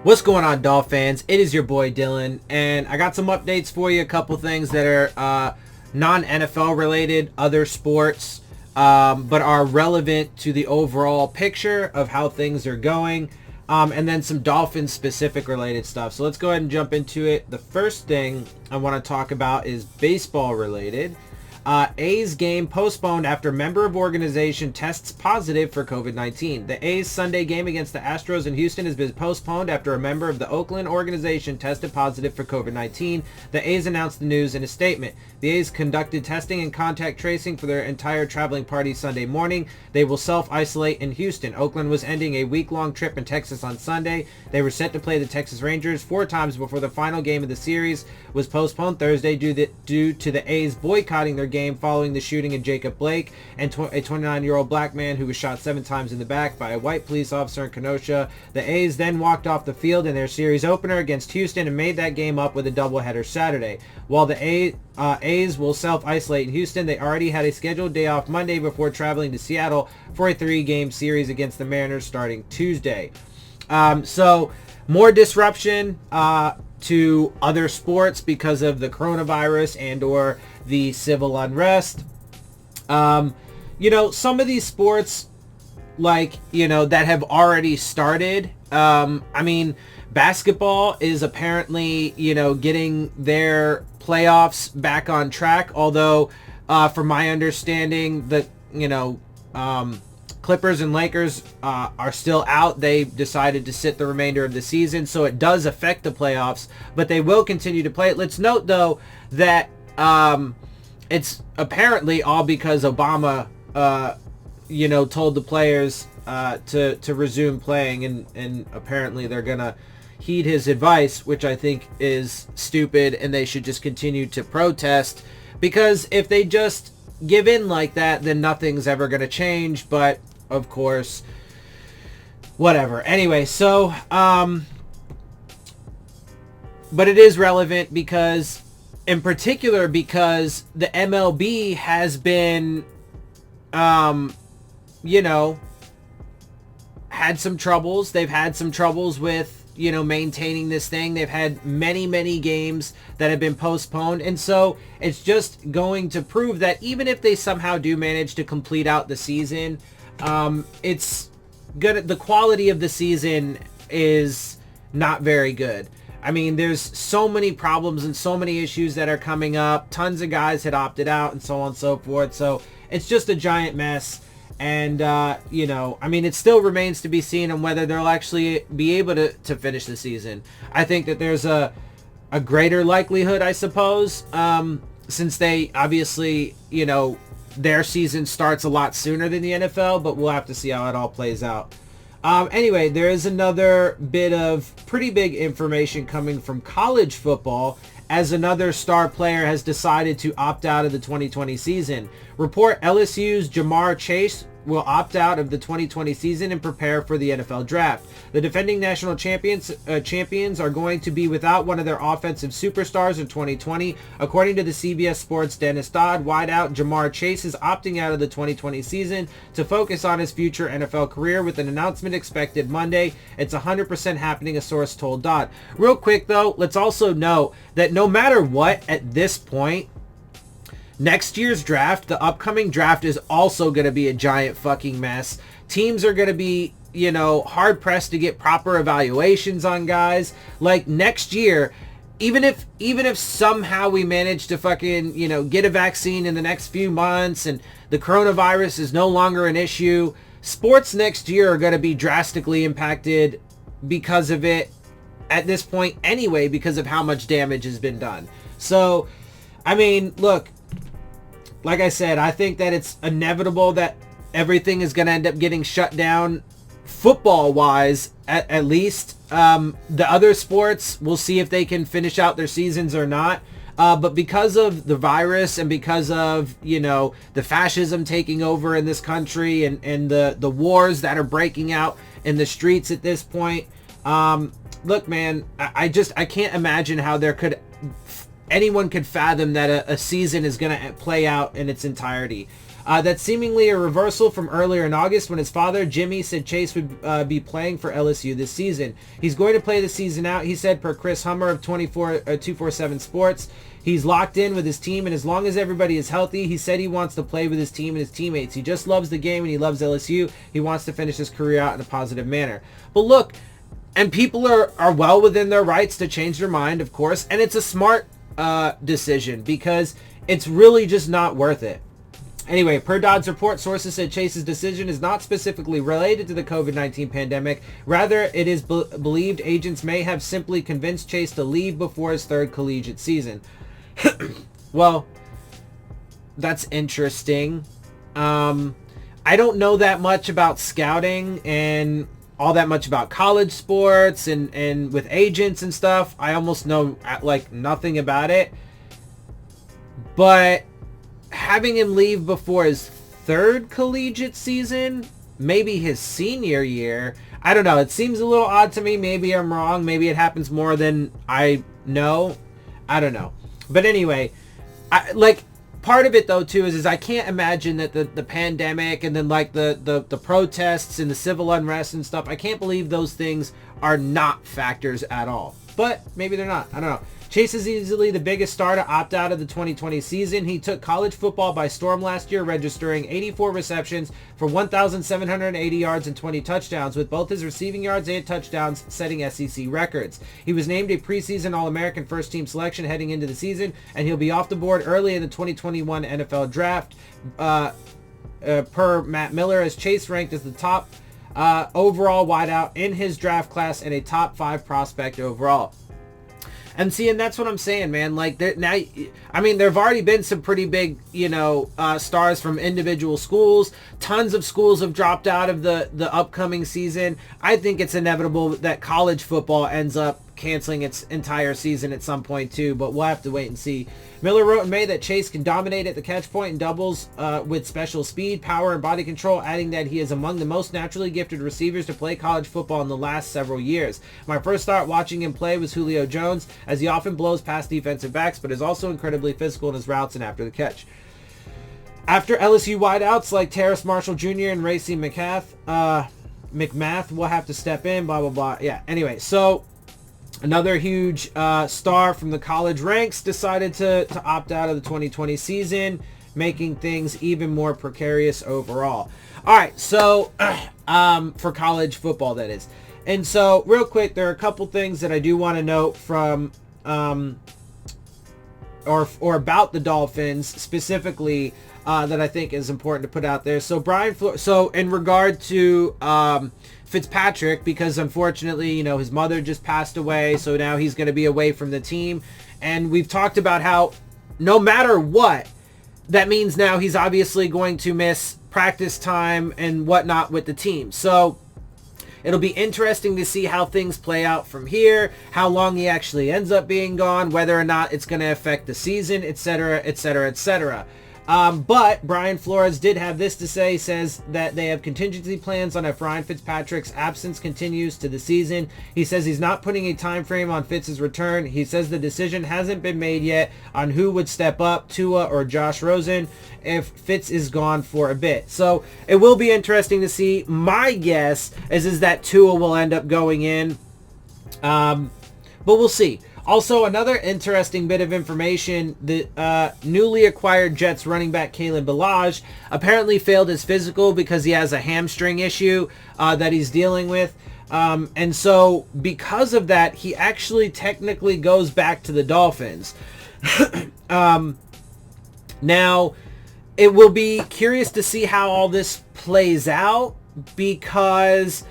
What's going on, Dolphins? It is your boy Dillon, and I got some updates for you. A couple things that are non-NFL related, other sports, but are relevant to the overall picture of how things are going, and then some Dolphins specific related stuff. So let's go ahead and jump into it. The first thing I want to talk about is baseball related. A's game postponed after member of organization tests positive for COVID-19. The A's Sunday game against the Astros in Houston has been postponed after a member of the Oakland organization tested positive for COVID-19. The A's announced the news in a statement. The A's conducted testing and contact tracing for their entire traveling party Sunday morning. They will self-isolate in Houston. Oakland was ending a week-long trip in Texas on Sunday. They were set to play the Texas Rangers 4 times before the final game of the series was postponed Thursday due to the A's boycotting their game following the shooting of Jacob Blake, and a 29-year-old black man who was shot 7 times in the back by a white police officer in Kenosha. The A's then walked off the field in their series opener against Houston and made that game up with a doubleheader Saturday. While the A's will self-isolate in Houston, they already had a scheduled day off Monday before traveling to Seattle for a 3-game series against the Mariners starting Tuesday. So more disruption to other sports because of the coronavirus and or the civil unrest. Some of these sports, that have already started. Basketball is apparently, getting their playoffs back on track. Although, from my understanding, the, Clippers and Lakers are still out. They decided to sit the remainder of the season, so it does affect the playoffs, but they will continue to play it. Let's note, though, that it's apparently all because Obama, told the players to resume playing, and apparently they're going to heed his advice, which I think is stupid, and they should just continue to protest, because if they just give in like that, then nothing's ever going to change. But of course, whatever. Anyway, so but it is relevant because, in particular, because the MLB has been had some troubles. They've had some troubles with maintaining this thing. They've had many games that have been postponed, and so it's just going to prove that even if they somehow do manage to complete out the season, it's good. The quality of the season is not very good. I mean, there's so many problems and so many issues that are coming up. Tons of guys had opted out and so on and so forth. So it's just a giant mess. And, it still remains to be seen on whether they'll actually be able to finish the season. I think that there's a greater likelihood, I suppose, since they obviously, their season starts a lot sooner than the NFL, but we'll have to see how it all plays out. Anyway, there is another bit of pretty big information coming from college football, as another star player has decided to opt out of the 2020 season. Report LSU's Jamar Chase will opt out of the 2020 season and prepare for the NFL draft. The defending national champions are going to be without one of their offensive superstars in 2020. According to the CBS Sports Dennis Dodd, wideout Jamar Chase is opting out of the 2020 season to focus on his future NFL career, with an announcement expected Monday. It's 100% happening, a source told Dodd. Real quick though, let's also note that no matter what, at this point, next year's draft, the upcoming draft, is also going to be a giant fucking mess. Teams are going to be, hard pressed to get proper evaluations on guys. Like next year, even if somehow we manage to fucking, get a vaccine in the next few months and the coronavirus is no longer an issue, sports next year are going to be drastically impacted because of it at this point anyway, because of how much damage has been done. So, look, like I said, I think that it's inevitable that everything is going to end up getting shut down football-wise, at least. The other sports, we'll see if they can finish out their seasons or not. But because of the virus and because of, the fascism taking over in this country and the wars that are breaking out in the streets at this point, look, man, I can't imagine how anyone could fathom that a season is going to play out in its entirety. That's seemingly a reversal from earlier in August when his father, Jimmy, said Chase would be playing for LSU this season. He's going to play the season out, he said, per Chris Hummer of 247 Sports. He's locked in with his team, and as long as everybody is healthy, he said he wants to play with his team and his teammates. He just loves the game, and he loves LSU. He wants to finish his career out in a positive manner. But look, and people are well within their rights to change their mind, of course, and it's a smart decision because it's really just not worth it. Anyway, per Dodd's report, sources said Chase's decision is not specifically related to the COVID-19 pandemic. Rather, it is believed agents may have simply convinced Chase to leave before his third collegiate season. Well, that's interesting. I don't know that much about scouting and all that much about college sports and with agents and stuff. I almost know like nothing about it. But having him leave before his third collegiate season, maybe his senior year, I don't know. It seems a little odd to me. Maybe I'm wrong. Maybe it happens more than I know. I don't know. But anyway, part of it though too is I can't imagine that the pandemic and then like the protests and the civil unrest and stuff, I can't believe those things are not factors at all. But maybe they're not. I don't know. Chase is easily the biggest star to opt out of the 2020 season. He took college football by storm last year, registering 84 receptions for 1,780 yards and 20 touchdowns, with both his receiving yards and touchdowns setting SEC records. He was named a preseason All-American first-team selection heading into the season, and he'll be off the board early in the 2021 NFL Draft. Per Matt Miller, as Chase ranked as the top overall wideout in his draft class and a top 5 prospect overall. And see, and that's what I'm saying, man. Like, now, I mean, there have already been some pretty big, stars from individual schools. Tons of schools have dropped out of the upcoming season. I think it's inevitable that college football ends up canceling its entire season at some point too, but we'll have to wait and see. Miller wrote in May that Chase can dominate at the catch point and doubles with special speed, power, and body control, adding that he is among the most naturally gifted receivers to play college football in the last several years. My first thought watching him play was Julio Jones, as he often blows past defensive backs, but is also incredibly physical in his routes and after the catch. After LSU wideouts like Terrace Marshall Jr. and Racey McMath will have to step in, blah, blah, blah. Yeah, anyway, so another huge star from the college ranks decided to opt out of the 2020 season, making things even more precarious overall. All right, so for college football, that is. And so real quick, there are a couple things that I do want to note from or about the Dolphins specifically that I think is important to put out there. So so in regard to Fitzpatrick, because unfortunately, his mother just passed away, so now he's going to be away from the team. And we've talked about how no matter what, that means now he's obviously going to miss practice time and whatnot with the team. So it'll be interesting to see how things play out from here, how long he actually ends up being gone, whether or not it's going to affect the season, etc., etc., etc. But Brian Flores did have this to say. He says that they have contingency plans on if Ryan Fitzpatrick's absence continues to the season. He says he's not putting a time frame on Fitz's return. He says the decision hasn't been made yet on who would step up, Tua or Josh Rosen, if Fitz is gone for a bit. So it will be interesting to see. My guess is that Tua will end up going in, but we'll see. Also, another interesting bit of information, the newly acquired Jets running back Kalen Ballage apparently failed his physical because he has a hamstring issue that he's dealing with. And so because of that, he actually technically goes back to the Dolphins. Now, it will be curious to see how all this plays out because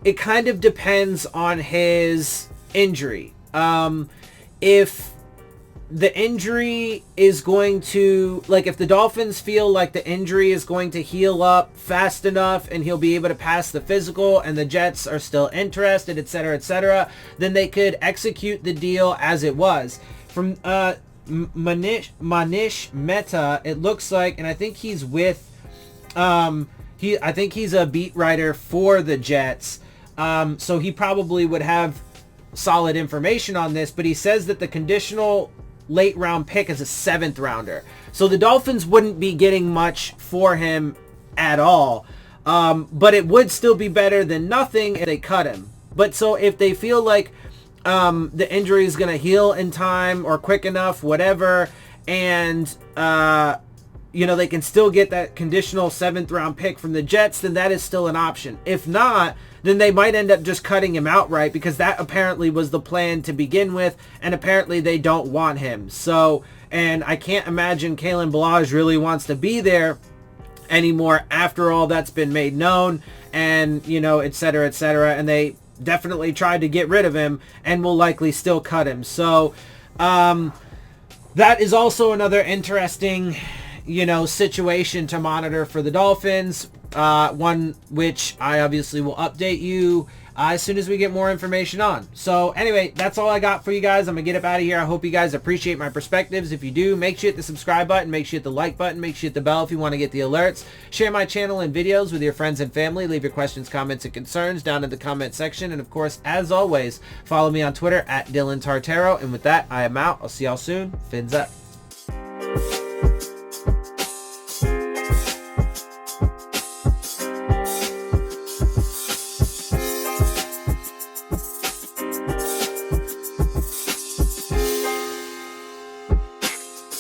it kind of depends on his injury. If the injury is going to, if the Dolphins feel like the injury is going to heal up fast enough and he'll be able to pass the physical and the Jets are still interested, etc., then they could execute the deal as it was. From Manish Mehta, it looks like, and I think he's with, I think he's a beat writer for the Jets, so he probably would have solid information on this, but he says that the conditional late round pick as a 7th rounder. So the Dolphins wouldn't be getting much for him at all. But it would still be better than nothing if they cut him. But so if they feel like the injury is going to heal in time or quick enough, whatever, and they can still get that conditional 7th round pick from the Jets, then that is still an option. If not, then they might end up just cutting him outright, because that apparently was the plan to begin with, and apparently they don't want him. So, and I can't imagine Kalen Ballage really wants to be there anymore after all that's been made known, and et cetera, and they definitely tried to get rid of him and will likely still cut him. So that is also another interesting situation to monitor for the Dolphins, one which I obviously will update you as soon as we get more information on. So anyway, that's all I got for you guys. I'm gonna get up out of here. I hope you guys appreciate my perspectives. If you do, make sure you hit the subscribe button, make sure you hit the like button, make sure you hit the bell if you want to get the alerts. Share my channel and videos with your friends and family. Leave your questions, comments, and concerns down in the comment section. And of course, as always, follow me on Twitter at Dillon Tartaro. And with that, I am out. I'll see y'all soon. Fins up.